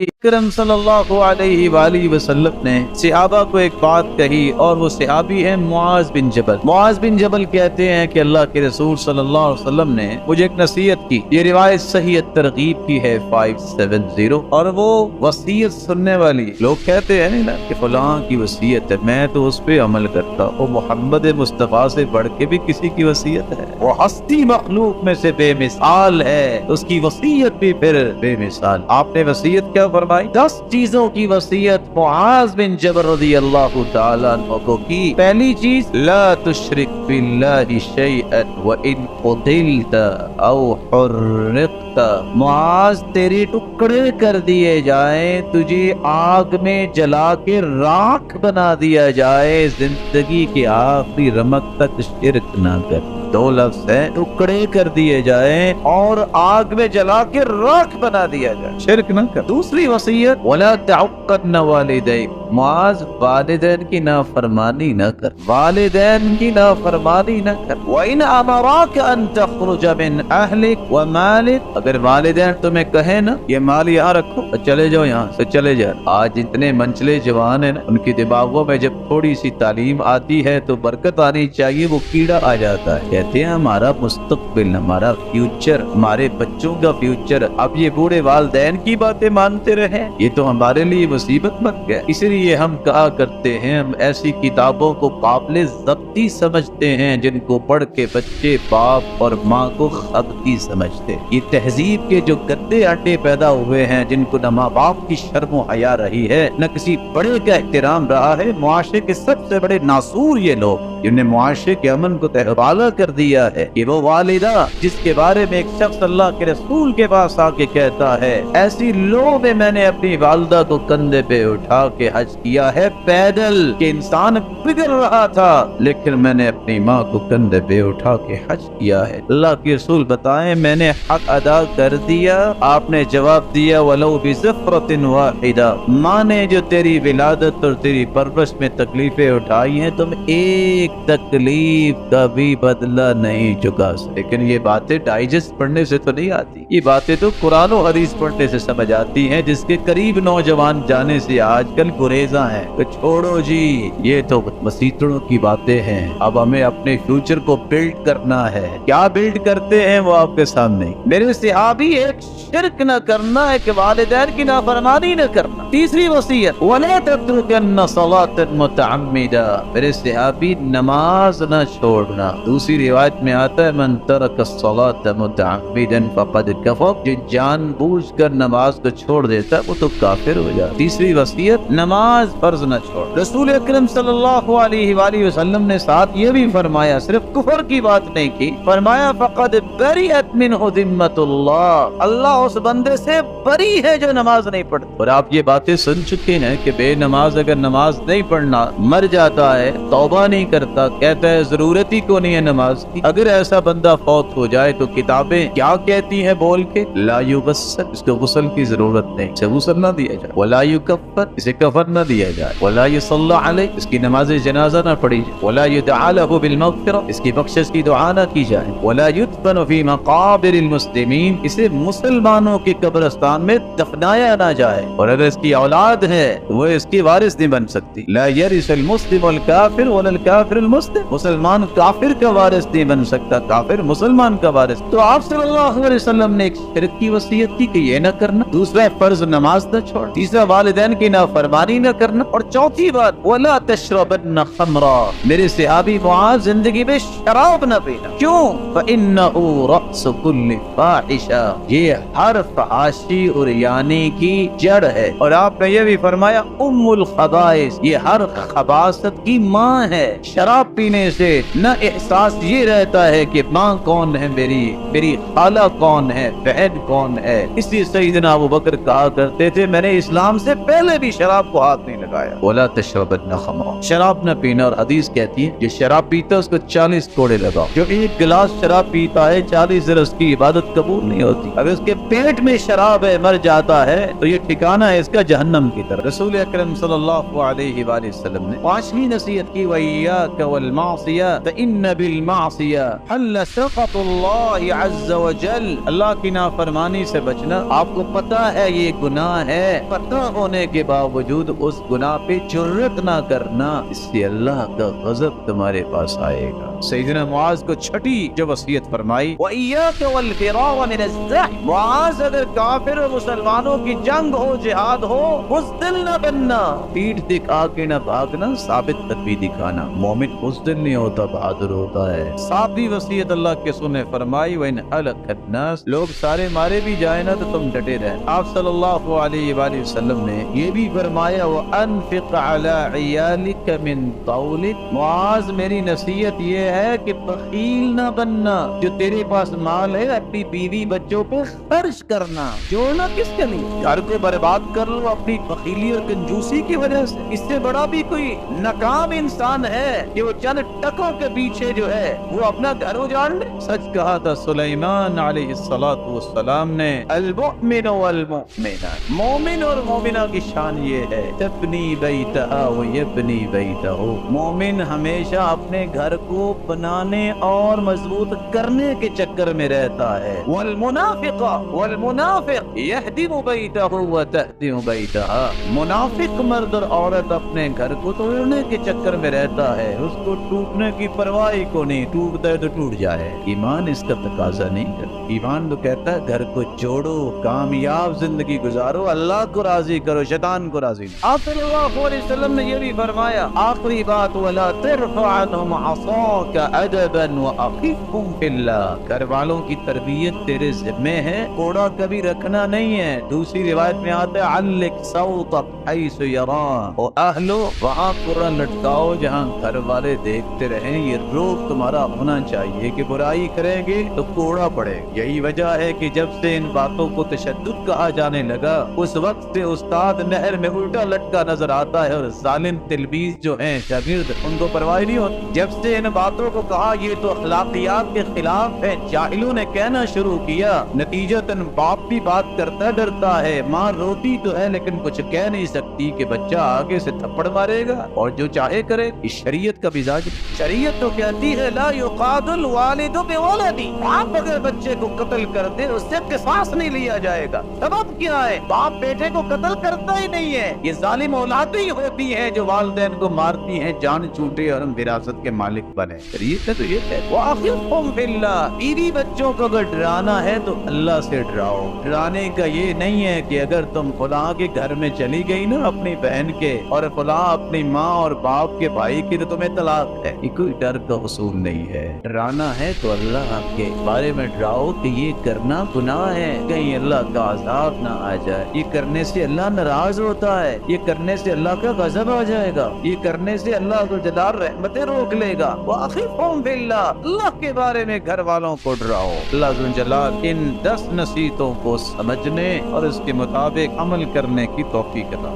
اکرم صلی اللہ علیہ وآلہ وسلم نے صحابہ کو ایک بات کہی، اور وہ صحابی ہیں معاذ بن جبل۔ معاذ بن جبل کہتے ہیں کہ اللہ کے رسول صلی اللہ علیہ وسلم نے مجھے ایک نصیحت کی، یہ روایت صحیح ترغیب کی ہے 570، اور وہ وصیت سننے والی لوگ کہتے ہیں نا کہ فلاں کی وصیت ہے، میں تو اس پہ عمل کرتا ہوں، وہ محمد مصطفیٰ سے بڑھ کے بھی کسی کی وصیت ہے، وہ ہستی مخلوق میں سے بے مثال ہے، اس کی وصیت بھی پھر بے مثال۔ آپ نے وصیت کیا فرمائی؟ 10 چیزوں کی وصیت معاذ بن جبل رضی اللہ تعالیٰ عنہ کو کی۔ پہلی چیز، لا تشرک باللہ شیئا وان قتلت او حرقت۔ معاذ تیرے ٹکڑے کر دیے جائیں، تجھے آگ میں جلا کے راکھ بنا دیا جائے، زندگی کے آخری رمق تک شرک نہ کر۔ 2 لفظ ہیں، ٹکڑے کر دیے جائیں اور آگ میں جلا کے راکھ بنا دیا جائے، شرک نہ کر۔ دوسری وصیت، وَلَا تَعُقَّنَّ وَالِدَيْكَ، معاذ والدین کی نافرمانی نہ کر، والدین کی نافرمانی نہ کر۔ وَإِنْ أَمَرَاكَ أَن تَخْرُجَ مِنْ أَهْلِكَ وَمَالِكَ، اگر والدین تمہیں کہیں نا یہ مال یہاں رکھو اور چلے جاؤ، یہاں سے چلے جاؤ۔ آج اتنے منچلے جوان ہیں نا، ان کی دماغوں میں جب تھوڑی سی تعلیم آتی ہے تو برکت آنی چاہیے، وہ کیڑا آ جاتا ہے۔ کہتے ہیں ہمارا مستقبل، ہمارا فیوچر، ہمارے بچوں کا فیوچر، اب یہ بوڑھے والدین کی باتیں مانتے رہے، یہ تو ہمارے لیے مصیبت بن گیا۔ اس لیے ہم کہا کرتے ہیں، ہم ایسی کتابوں کو قابل ضبطی سمجھتے ہیں جن کو پڑھ کے بچے باپ اور ماں کو خبتی سمجھتے۔ یہ تہذیب کے جو گندے انڈے پیدا ہوئے ہیں، جن کو نہ ماں باپ کی شرم و حیا رہی ہے، نہ کسی بڑے کا احترام رہا ہے، معاشرے کے سب سے بڑے ناسور یہ لوگ جن نے معاشرے کے امن کو تہوالہ کر دیا ہے۔ کہ وہ والدہ جس کے بارے میں ایک شخص اللہ کے رسول کے پاس آ کے کہتا ہے، ایسی لو میں نے اپنی والدہ کو کندھے پہ اٹھا کے حج کیا ہے پیدل، کہ انسان بگڑ رہا تھا لیکن میں نے اپنی ماں کو کندھے پہ اٹھا کے حج کیا ہے۔ اللہ کے رسول بتائیں، میں نے حق ادا کر دیا؟ آپ نے جواب دیا، وَلَوْ بِزَفْرَةٍ وَاحِدَةٍ، ماں نے جو تیری ولادت اور تیری پرورش میں تکلیفیں اٹھائی ہیں، تم ایک تکلیف کا بھی بدلہ نہیں چکا سکتے۔ لیکن یہ باتیں ڈائجسٹ پڑھنے سے تو نہیں آتی، یہ باتیں تو قرآن و حدیث پڑھنے سے سمجھ آتی ہیں، جس کے قریب نوجوان جانے سے آج کل گریزاں ہیں کہ چھوڑو جی، یہ تو مسیطڑوں کی باتیں ہیں، اب ہمیں اپنے فیوچر کو بلڈ کرنا ہے۔ کیا بلڈ کرتے ہیں وہ آپ کے سامنے۔ میرے صحابی، ایک شرک نہ کرنا ہے کہ والدین کی نافرمانی نہ کرنا۔ تیسری وصیت، وَلَا تَتْرُكَنَّ صَلَاةً مُتَعَمِّدًا، میرے صحابی نماز نہ چھوڑنا۔ دوسری روایت میں آتا ہے، مَن تَرَكَ الصَّلَاةَ مُتَعَمِّدًا فَقَدْ كَفَرَ، جو جان بوجھ کر نماز کو چھوڑ دیتا ہے وہ تو کافر ہو جاتا۔ تیسری وصیت، نماز فرض نہ چھوڑ۔ رسول اکرم صلی اللہ علیہ وآلہ وسلم نے ساتھ یہ بھی فرمایا، صرف کفر کی بات نہیں کی، فرمایا فقد بریت منہ ذمۃ اللہ، اللہ اس بندے سے بری ہے جو نماز نہیں پڑھتا۔ اور آپ یہ باتیں سن چکے ہیں کہ بے نماز اگر نماز نہیں پڑھنا مر جاتا ہے، توبہ نہیں کرتا، کہتا ہے ضرورت ہی کو نہیں ہے نماز کی، اگر ایسا بندہ فوت ہو جائے تو کتابیں کیا کہتی ہیں بول کے، لا یغسل، اس کو غسل کی ضرورت نہیں، اسے غسل نہ دیا جائے، ولا یکفر، اسے کفن نہ دیا جائے، ولا یصلی علیہ، اس کی نماز جنازہ نہ پڑھی جائے، ولا یدعى له بالمغفرہ، اس کی بخشش کی دعا نہ کی جائے، ولا یدفن فی مقابر المسلمین، اسے مسلمانوں کے قبرستان میں دفنایا نہ جائے، اور اگر اس کی اولاد ہے وہ اس کی وارث نہیں بن سکتی، لا یرث المسلم الکافر ولا الکافر المسلم، مسلمان کافر کا وارث نہیں بن سکتا، کافر مسلمان کا وارث۔ تو آپ صلی اللہ علیہ وسلم نے ایک شرک کی وصیت کی کہ یہ نہ کرنا، دوسرا فرض نماز نہ چھوڑ، تیسرا والدین کی نافرمانی نہ کرنا، اور چوتھی بات، ولا تشربن خمرا، میرے صحابی معاذ زندگی میں شراب نہ پینا۔ کیوں؟ فإنه رأس كل فاحشة، یہ ہر فحاشی اور یعنی کی جڑ ہے، اور آپ نے یہ بھی فرمایا ام الخبائث، یہ ہر خباثت کی ماں ہے۔ شراب پینے سے نہ احساس یہ رہتا ہے کہ ماں کون ہے میری خالہ کون ہے، بہن کون ہے۔ اس لیے سیدنا ابو بکر کہا کرتے تھے، میں نے اسلام سے پہلے بھی شراب کو ہاتھ نہیں لگا۔ لگایا ولا تشربن خمرا، شراب نہ پینا، اور حدیث کہتی ہے جو شراب پیتا ہے اس کو 40 کوڑے لگاؤ، جو ایک گلاس شراب پیتا ہے 40 دن اس کی عبادت قبول نہیں ہوتی۔ اگر اس کے پیٹ میں شراب ہے، مر جاتا ہے، تو یہ ٹھکانہ ہے اس کا جہنم کی طرف۔ رسول اکرم صلی اللہ علیہ وآلہ وسلم نے 5ویں نصیحت کی وَإِيَّاكَ وَالْمَعْصِيَةَ فَإِنَّ بِالْمَعْصِيَةِ حَلَّ سَخَطُ اللَّهِ عَزَّ وَجَلَّ، اللہ کی نافرمانی سے بچنا۔ آپ کو پتا ہے یہ گناہ ہے، پتہ ہونے کے باوجود اس گناہ پہ جرأت نہ کرنا، اس سے اللہ کا غضب تمہارے پاس آئے گا۔ سیدنا معاذ کو چھٹی جو وصیت فرمائی وَإِيَّاكَ وَالْفِرَارَ مِنَ الزَّحْفِ، معاذ اگر کافر اور مسلمانوں کی جنگ ہو، جہاد ہو، بزدل نہ بننا، پیٹھ دکھا کے نہ بھاگنا، ثابت قدمی دکھانا۔ مومن بزدل نہیں ہوتا، بہادر ہوتا ہے۔ 7ویں وصیت اللہ کے رسول نے فرمائی وَإِنْ هَلَكَ النَّاسُ، لوگ سارے مارے بھی جائیں نا تو تم ڈٹے رہے۔ آپ صلی اللہ علیہ وآلہ وسلم نے یہ بھی فرمایا وَأَنفِقْ عَلَىٰ عِيَالِكَ مِنْ طَوْلِكَ، معاذ میری نصیحت یہ ہے کہ بخیل نہ بننا، جو تیرے پاس مال ہے اپنی بیوی بچوں پہ خرچ کرنا، جوڑنا کس کے لیے؟ گھر کو برباد کر لو اپنی بخیلی اور کنجوسی کی وجہ سے۔ اس سے بڑا بھی کوئی ناکام انسان ہے کہ وہ چند ٹکوں کے پیچھے جو ہے وہ اپنا گھر اجاڑ لے۔ سچ کہا تھا سلیمان علیہ السلام نے المؤمن والمؤمنہ، مومن اور مومنہ کی شان یہ ہے تبنی بیتہا ویبنی بیتہ، مومن ہمیشہ اپنے گھر کو بنانے اور مضبوط کرنے کے چکر میں رہتا ہے، والمنافق یہدم بیتہ وتہدم بیتہا، منافق مرد اور عورت اپنے گھر کو توڑنے کے چکر میں رہتا ہے، اس کو ٹوٹنے کی پرواہ کو نہیں، ٹوٹتا ہے تو ٹوٹ جائے۔ ایمان اس کا تقاضا نہیں کرتا، ایمان تو کہتا ہے گھر کو جوڑو، کامیاب زندگی گزارو، اللہ کو راضی کرو، شیطان کو راضی نہیں۔ آپ صلی اللہ علیہ وسلم نے یہ بھی فرمایا آخری بات وَلَا تَرْفَعْ عَنْهُمْ عَصَاكَ عَدَبًا وَأَخِفْهُمْ فِي اللَّهِ، گھر والوں کی تربیت تیرے ذمہ ہے، کوڑا کبھی رکھنا نہیں ہے۔ دوسری روایت میں آتا ہے عَلِّقْ صَوْتَكَ حَيْثُ يَرَاكَ، او اہلو وہاں قرآن لٹکاؤ جہاں گھر والے دیکھتے رہیں، یہ روک تمہارا ہونا چاہیے کہ برائی کریں گے تو کوڑا پڑے گا۔ یہی وجہ ہے کہ جب سے ان باتوں کو تشدد کہا جانے لگا اس وقت سے استاد نہر میں الٹا لٹکا نظر آتا ہے، اور ظالم تلمیذ جو ہیں شاگرد ان کو پرواہ نہیں ہوتی۔ جب سے ان باتوں کو کہا یہ تو اخلاقیات کے خلاف ہے، جاہلوں نے کہنا شروع کیا، نتیجتاً باپ بھی بات کرتا ڈرتا ہے، ماں روتی تو ہے لیکن کچھ کہہ نہیں سکتی کہ بچہ آگے سے تھپڑ مارے گا اور جو چاہے کرے۔ اس شریعت کا مزاج، شریعت تو کہتی ہے لا یقاد الوالد بولدی، باپ اگر بچے کو قتل کر دے اس سے قصاص نہیں لیا جائے گا۔ سبب کیا ہے؟ باپ بیٹے کو قتل کرتا ہی نہیں ہے، یہ ظالم اولاد ہی ہوتی ہے جو والدین کو مارتی ہیں، جان چھوٹے اور ہم وراثت کے مالک بنے۔ شریعت ہے تو یہ ہے وَأَخِفْهُمْ فِي اللَّهِ، بیوی بچوں کو اگر ڈرانا ہے تو اللہ سے ڈراؤ۔ ڈرانے کا یہ نہیں ہے کہ اگر تم فلاں کے گھر میں چلی گئی نا اپنی بہن کے اور فلاں اپنی ماں اور باپ کے بھائی کی تو تمہیں طلاق ہے، یہ کوئی ڈر کا اصول نہیں ہے۔ ڈرانا ہے تو اللہ کے بارے میں ڈراؤ کہ یہ کرنا گناہ ہے، کہیں اللہ کا عذاب نہ آ جائے، یہ کرنے سے اللہ ناراض ہوتا ہے، یہ کرنے سے اللہ کا غضب آ جائے گا، یہ کرنے سے اللہ ذو الجلال رحمتیں روک لے گا۔ وَأَخِفْهُمْ فِي اللَّهِ، اللہ کے بارے میں گھر والوں کو ڈراؤ۔ اللہ ذو الجلال ان 10 نصیحتوں کو سمجھنے اور اس کے مطابق عمل کرنے کی توفیق عطا